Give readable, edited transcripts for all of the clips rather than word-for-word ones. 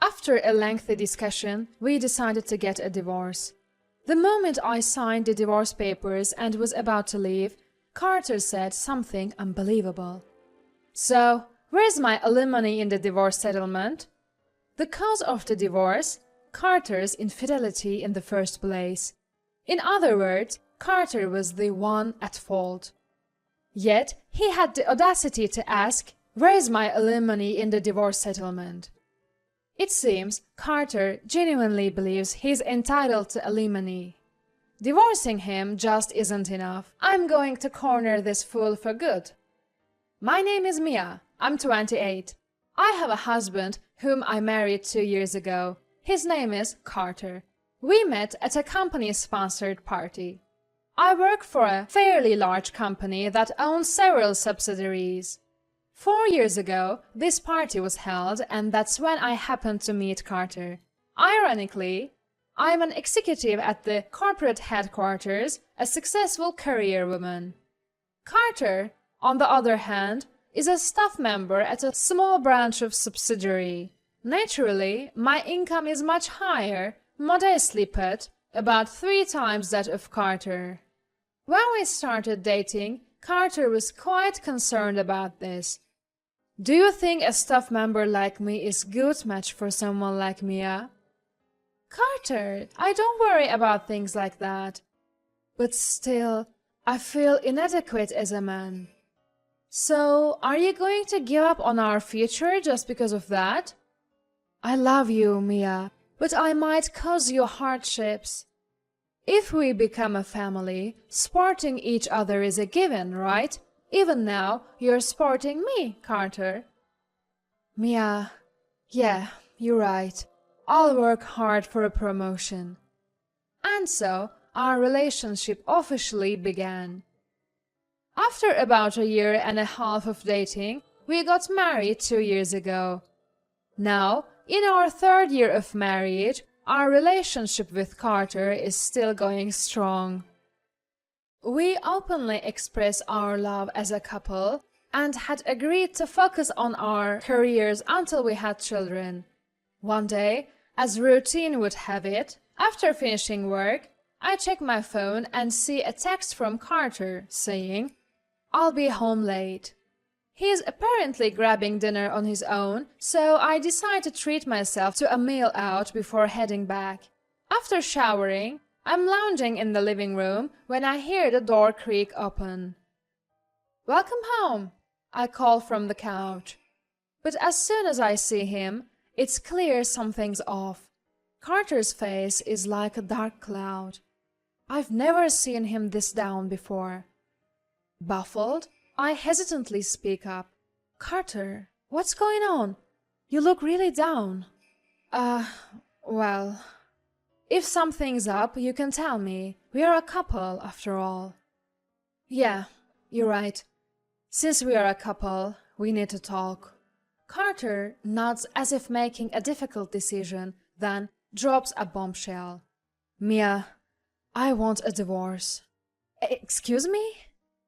After a lengthy discussion, we decided to get a divorce. The moment I signed the divorce papers and was about to leave, Carter said something unbelievable. "So, where's my alimony in the divorce settlement?" The cause of the divorce? Carter's infidelity in the first place. In other words, Carter was the one at fault. Yet, he had the audacity to ask, "Where's my alimony in the divorce settlement?" It seems Carter genuinely believes he's entitled to alimony. Divorcing him just isn't enough. I'm going to corner this fool for good. My name is Mia. I'm 28. I have a husband whom I married 2 years ago. His name is Carter. We met at a company-sponsored party. I work for a fairly large company that owns several subsidiaries. 4 years ago, this party was held, and that's when I happened to meet Carter. Ironically, I'm an executive at the corporate headquarters, a successful career woman. Carter, on the other hand, is a staff member at a small branch of subsidiary. Naturally, my income is much higher, modestly put, about 3 times that of Carter. When we started dating, Carter was quite concerned about this. "Do you think a staff member like me is good match for someone like Mia?" "Carter, I don't worry about things like that. But still, I feel inadequate as a man." "So, are you going to give up on our future just because of that?" "I love you, Mia, but I might cause you hardships. If we become a family, supporting each other is a given, right? Even now, you're supporting me, Carter." "Mia, yeah, you're right. I'll work hard for a promotion." And so, our relationship officially began. After about a year and a half of dating, we got married 2 years ago. Now, in our 3rd year of marriage, our relationship with Carter is still going strong. We openly express our love as a couple and had agreed to focus on our careers until we had children. One day, as routine would have it, after finishing work, I check my phone and see a text from Carter saying, "I'll be home late." He is apparently grabbing dinner on his own, so I decide to treat myself to a meal out before heading back. After showering, I'm lounging in the living room when I hear the door creak open. "Welcome home," I call from the couch. But as soon as I see him, it's clear something's off. Carter's face is like a dark cloud. I've never seen him this down before. Baffled, I hesitantly speak up. "Carter, what's going on? You look really down." Well, if something's up, you can tell me. We're a couple, after all." "Yeah, you're right. Since we are a couple, we need to talk." Carter nods as if making a difficult decision, then drops a bombshell. "Mia, I want a divorce." "Excuse me?"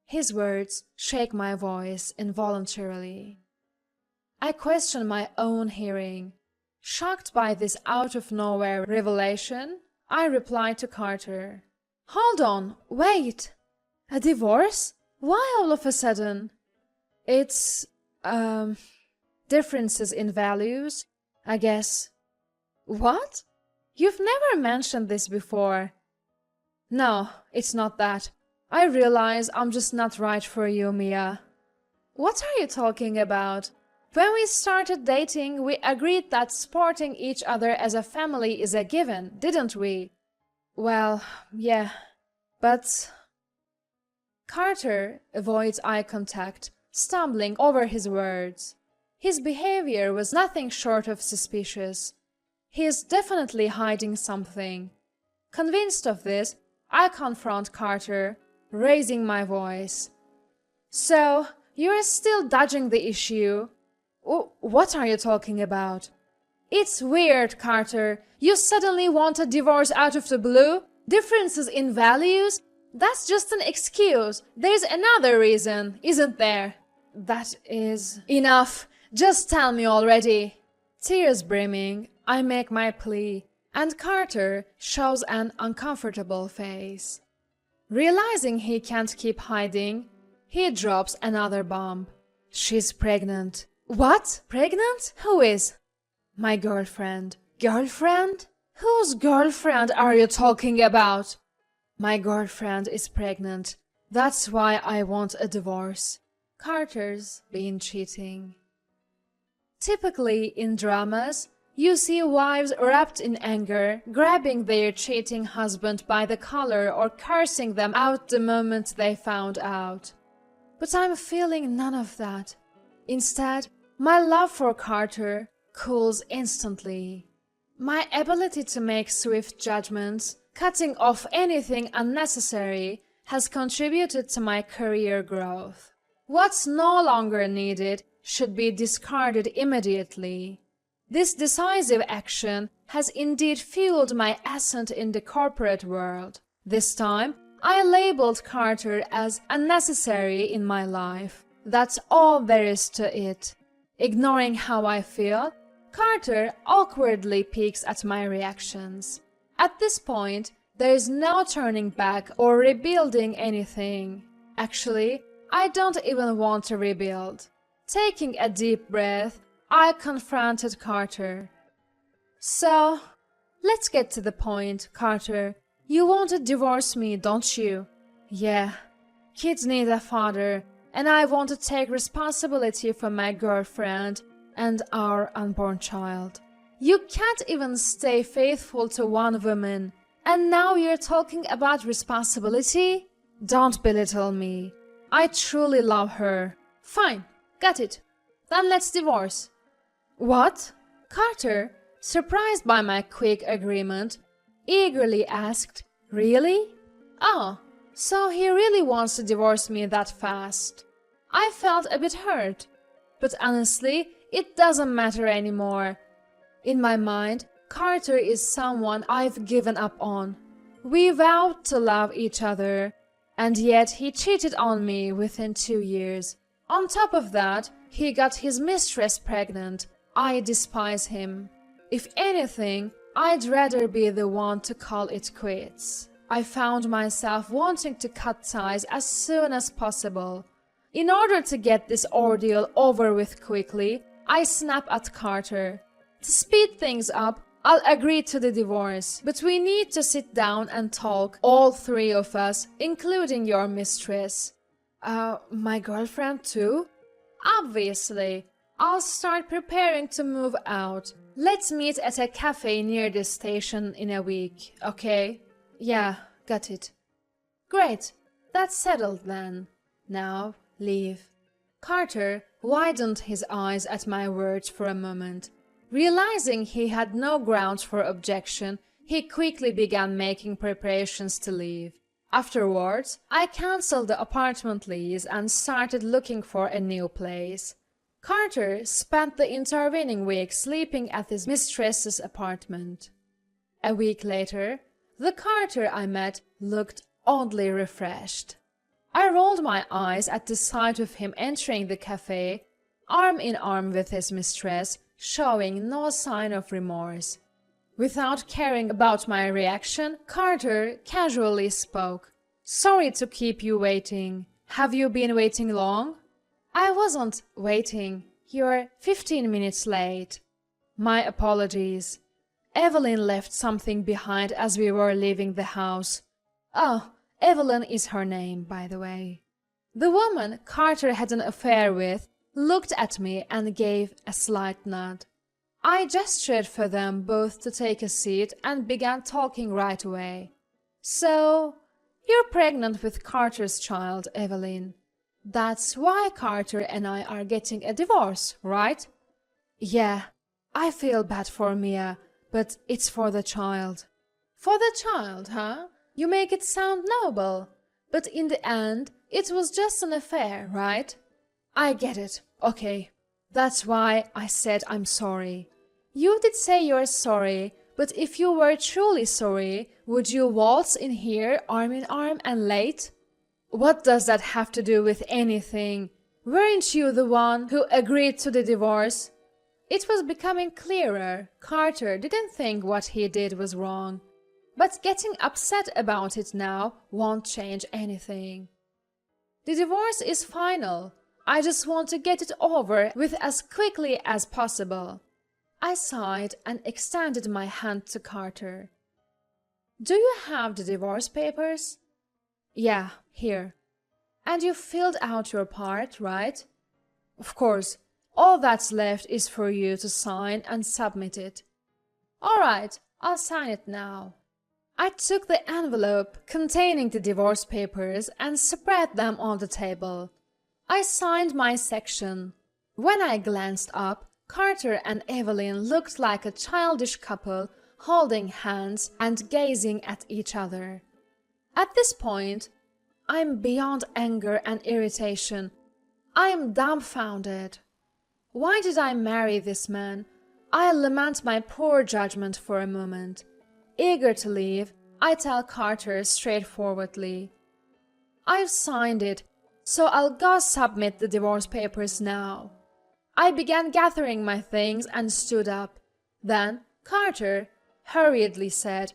His words shake my voice involuntarily. I question my own hearing. Shocked by this out-of-nowhere revelation, I reply to Carter. "Hold on, wait! A divorce? Why all of a sudden?" "It's, differences in values, I guess." "What? You've never mentioned this before." "No, it's not that. I realize I'm just not right for you, Mia." "What are you talking about? When we started dating, we agreed that supporting each other as a family is a given, didn't we?" "Well, yeah, but—" Carter avoids eye contact, stumbling over his words. His behavior was nothing short of suspicious. He is definitely hiding something. Convinced of this, I confront Carter, raising my voice. "So, you're still dodging the issue? What are you talking about?" "It's weird, Carter. You suddenly want a divorce out of the blue? Differences in values? That's just an excuse. There's another reason, isn't there?" "That is—" "Enough! Just tell me already!" Tears brimming, I make my plea, and Carter shows an uncomfortable face. Realizing he can't keep hiding, he drops another bomb. She's pregnant. What? Pregnant? Who is? My girlfriend. Girlfriend? Whose girlfriend are you talking about? My girlfriend is pregnant. That's why I want a divorce. Carter's been cheating. Typically in dramas, you see wives wrapped in anger, grabbing their cheating husband by the collar or cursing them out the moment they found out. But I'm feeling none of that. Instead, my love for Carter cools instantly. My ability to make swift judgments, cutting off anything unnecessary, has contributed to my career growth. What's no longer needed should be discarded immediately. This decisive action has indeed fueled my ascent in the corporate world. This time, I labeled Carter as unnecessary in my life. That's all there is to it. Ignoring how I feel, Carter awkwardly peeks at my reactions. At this point, there is no turning back or rebuilding anything. Actually, I don't even want to rebuild. Taking a deep breath, I confronted Carter. So, let's get to the point, Carter. You want to divorce me, don't you? Yeah. Kids need a father, and I want to take responsibility for my girlfriend and our unborn child. You can't even stay faithful to one woman, and now you're talking about responsibility? Don't belittle me. I truly love her. Fine, got it. Then let's divorce. What? Carter, surprised by my quick agreement, eagerly asked, Really? Oh, so he really wants to divorce me that fast. I felt a bit hurt, but honestly, it doesn't matter anymore. In my mind, Carter is someone I've given up on. We vowed to love each other, and yet he cheated on me within 2 years. On top of that, he got his mistress pregnant. I despise him. If anything, I'd rather be the one to call it quits. I found myself wanting to cut ties as soon as possible. In order to get this ordeal over with quickly, I snap at Carter. To speed things up, I'll agree to the divorce, but we need to sit down and talk, all three of us, including your mistress. My girlfriend too? Obviously. I'll start preparing to move out. Let's meet at a cafe near the station in a week, okay? Yeah, got it. Great, that's settled then. Now, leave. Carter widened his eyes at my words for a moment. Realizing he had no grounds for objection, he quickly began making preparations to leave. Afterwards, I cancelled the apartment lease and started looking for a new place. Carter spent the intervening week sleeping at his mistress's apartment. A week later, the Carter I met looked oddly refreshed. I rolled my eyes at the sight of him entering the cafe, arm in arm with his mistress, showing no sign of remorse. Without caring about my reaction, Carter casually spoke. Sorry to keep you waiting. Have you been waiting long? I wasn't waiting. You're 15 minutes late. My apologies. Evelyn left something behind as we were leaving the house. Oh, Evelyn is her name, by the way. The woman Carter had an affair with looked at me and gave a slight nod. I gestured for them both to take a seat and began talking right away. So, you're pregnant with Carter's child, Evelyn. That's why Carter and I are getting a divorce, right? Yeah, I feel bad for Mia, but it's for the child. For the child, huh? You make it sound noble. But in the end, it was just an affair, right? I get it. Okay. That's why I said I'm sorry. You did say you're sorry, but if you were truly sorry, would you waltz in here arm in arm and late? What does that have to do with anything? Weren't you the one who agreed to the divorce? It was becoming clearer. Carter didn't think what he did was wrong. But getting upset about it now won't change anything. The divorce is final. I just want to get it over with as quickly as possible. I sighed and extended my hand to Carter. Do you have the divorce papers? Yeah, here. And you filled out your part, right? Of course. All that's left is for you to sign and submit it. All right, I'll sign it now. I took the envelope containing the divorce papers and spread them on the table. I signed my section. When I glanced up, Carter and Evelyn looked like a childish couple holding hands and gazing at each other. At this point, I'm beyond anger and irritation. I am dumbfounded. Why did I marry this man? I lament my poor judgment for a moment. Eager to leave, I tell Carter straightforwardly, I've signed it, so I'll go submit the divorce papers now. I began gathering my things and stood up. Then Carter hurriedly said,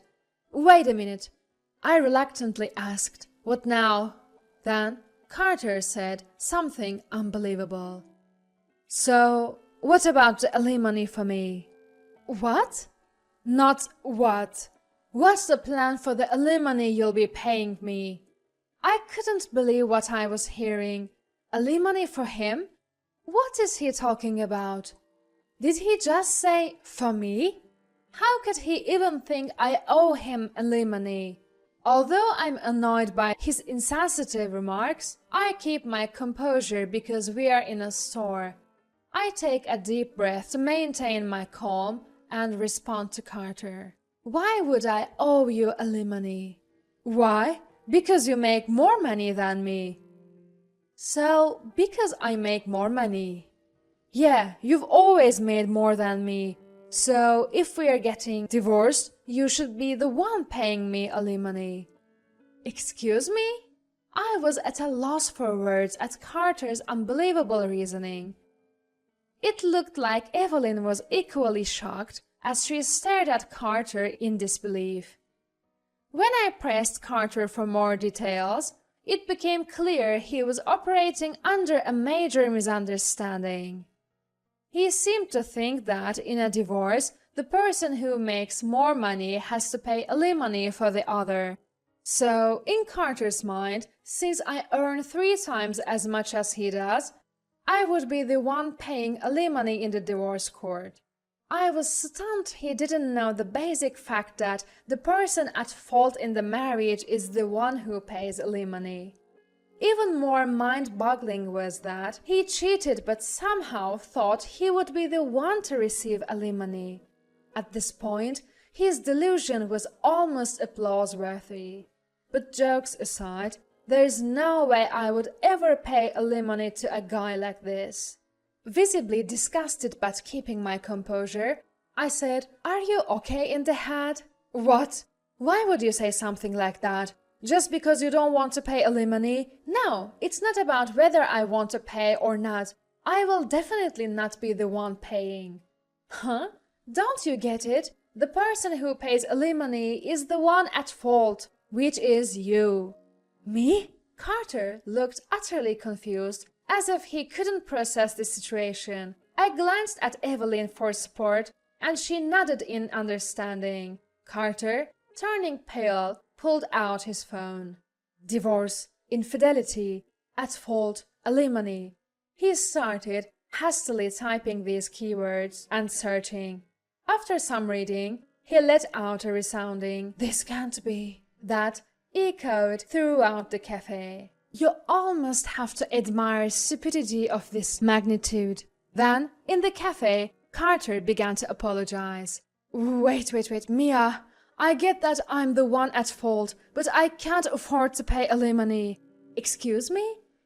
Wait a minute. I reluctantly asked, What now? Then Carter said something unbelievable. So, what about the alimony for me? What? Not what. What's the plan for the alimony you'll be paying me? I couldn't believe what I was hearing. Alimony for him? What is he talking about? Did he just say, for me? How could he even think I owe him alimony? Although I'm annoyed by his insensitive remarks, I keep my composure because we are in a store. I take a deep breath to maintain my calm and respond to Carter. Why would I owe you alimony? Why? Because you make more money than me. So, because I make more money. Yeah, you've always made more than me. So, if we are getting divorced, you should be the one paying me alimony. Excuse me? I was at a loss for words at Carter's unbelievable reasoning. It looked like Evelyn was equally shocked as she stared at Carter in disbelief. When I pressed Carter for more details, it became clear he was operating under a major misunderstanding. He seemed to think that in a divorce, the person who makes more money has to pay alimony for the other. So, in Carter's mind, since I earn 3 times as much as he does, I would be the one paying alimony in the divorce court. I was stunned he didn't know the basic fact that the person at fault in the marriage is the one who pays alimony. Even more mind-boggling was that he cheated but somehow thought he would be the one to receive alimony. At this point, his delusion was almost applause-worthy. But jokes aside, there's no way I would ever pay alimony to a guy like this. Visibly disgusted but keeping my composure, I said, Are you okay in the head? What? Why would you say something like that? Just because you don't want to pay alimony? No, it's not about whether I want to pay or not. I will definitely not be the one paying. Huh? Don't you get it? The person who pays alimony is the one at fault, which is you. Me? Carter looked utterly confused, as if he couldn't process the situation. I glanced at Evelyn for support, and she nodded in understanding. Carter, turning pale, pulled out his phone. Divorce, infidelity, at fault, alimony. He started hastily typing these keywords and searching. After some reading, he let out a resounding, "This can't be," that echoed throughout the cafe. You almost have to admire stupidity of this magnitude. Then, in the cafe, Carter began to apologize. Wait, Mia. I get that I'm the one at fault, but I can't afford to pay alimony. Excuse me?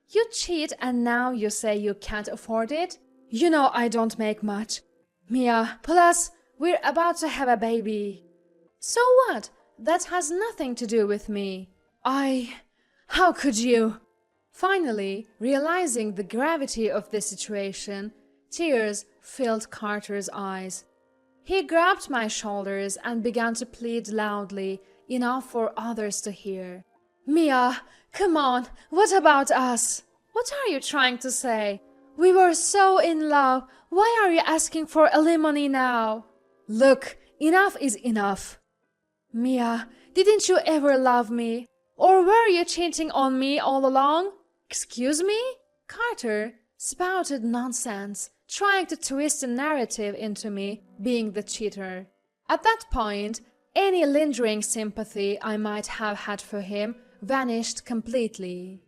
You cheat and now you say you can't afford it? You know I don't make much. Mia, plus, we're about to have a baby. So what? That has nothing to do with me. How could you? Finally, realizing the gravity of the situation, Tears filled Carter's eyes. He grabbed my shoulders and began to plead loudly, enough for others to hear. "Mia, come on, what about us? What are you trying to say? We were so in love. Why are you asking for alimony now? Look, enough is enough. Mia, didn't you ever love me? Or were you cheating on me all along? Excuse me?" Carter spouted nonsense, trying to twist the narrative into me being the cheater. At that point, any lingering sympathy I might have had for him vanished completely.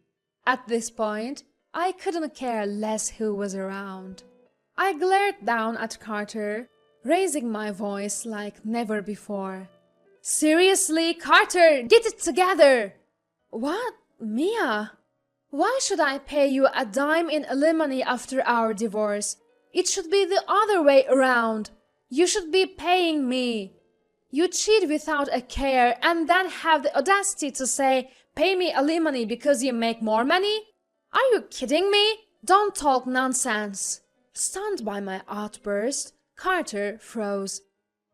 At this point, I couldn't care less who was around. I glared down at Carter, raising my voice like never before. "Seriously, Carter, get it together!" "What? Mia? Why should I pay you a dime in alimony after our divorce? It should be the other way around. You should be paying me. You cheat without a care and then have the audacity to say, 'Pay me alimony because you make more money?' Are you kidding me? Don't talk nonsense." Stunned by my outburst, Carter froze.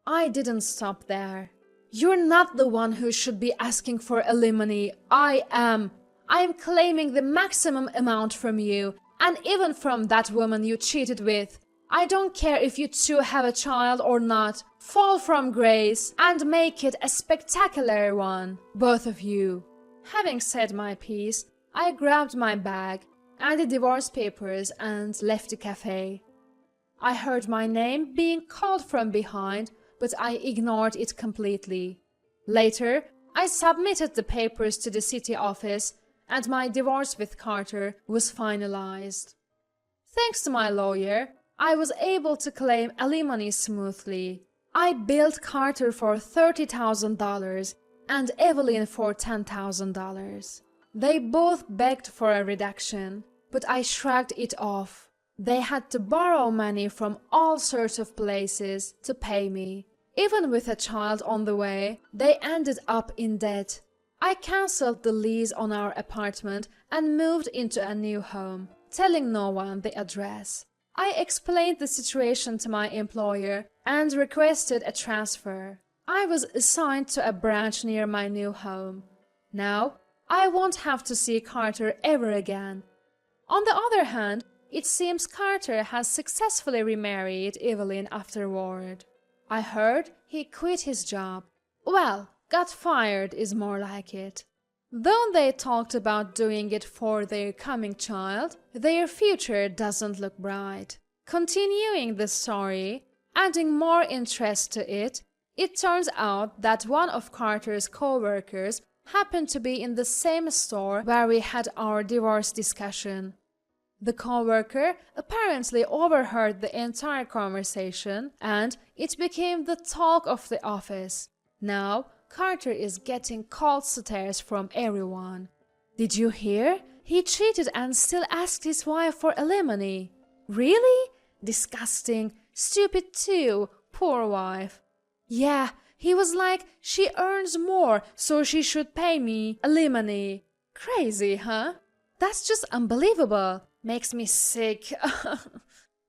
I didn't stop there. "You're not the one who should be asking for alimony. I am. I am claiming the maximum amount from you, and even from that woman you cheated with. I don't care if you two have a child or not. Fall from grace and make it a spectacular one, both of you." Having said my piece, I grabbed my bag and the divorce papers and left the cafe. I heard my name being called from behind, but I ignored it completely. Later, I submitted the papers to the city office, and my divorce with Carter was finalized. Thanks to my lawyer, I was able to claim alimony smoothly. I billed Carter for $30,000 and Evelyn for $10,000. They both begged for a reduction, but I shrugged it off. They had to borrow money from all sorts of places to pay me. Even with a child on the way, they ended up in debt. I cancelled the lease on our apartment and moved into a new home, telling no one the address. I explained the situation to my employer and requested a transfer. I was assigned to a branch near my new home. Now, I won't have to see Carter ever again. On the other hand, it seems Carter has successfully remarried Evelyn afterward. I heard he quit his job. Well, got fired is more like it. Though they talked about doing it for their coming child, their future doesn't look bright. Continuing the story, adding more interest to it, it turns out that one of Carter's co-workers happened to be in the same store where we had our divorce discussion. The co-worker apparently overheard the entire conversation, and it became the talk of the office. Now, Carter is getting cold stares from everyone. "Did you hear? He cheated and still asked his wife for alimony." "Really? Disgusting. Stupid too. Poor wife." "Yeah, he was like, 'She earns more, so she should pay me alimony.' Crazy, huh? That's just unbelievable. Makes me sick."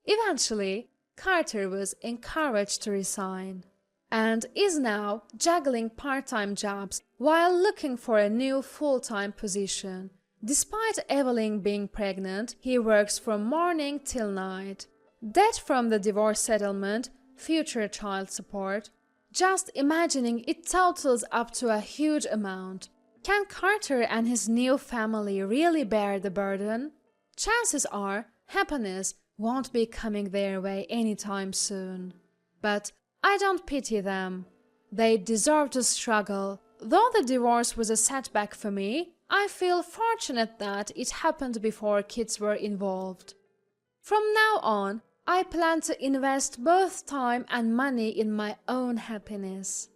Eventually, Carter was encouraged to resign and is now juggling part-time jobs while looking for a new full-time position. Despite Evelyn being pregnant, he works from morning till night. Debt from the divorce settlement, future child support. Just imagining it totals up to a huge amount. Can Carter and his new family really bear the burden? Chances are happiness won't be coming their way anytime soon. But I don't pity them. They deserve to struggle. Though the divorce was a setback for me, I feel fortunate that it happened before kids were involved. From now on, I plan to invest both time and money in my own happiness.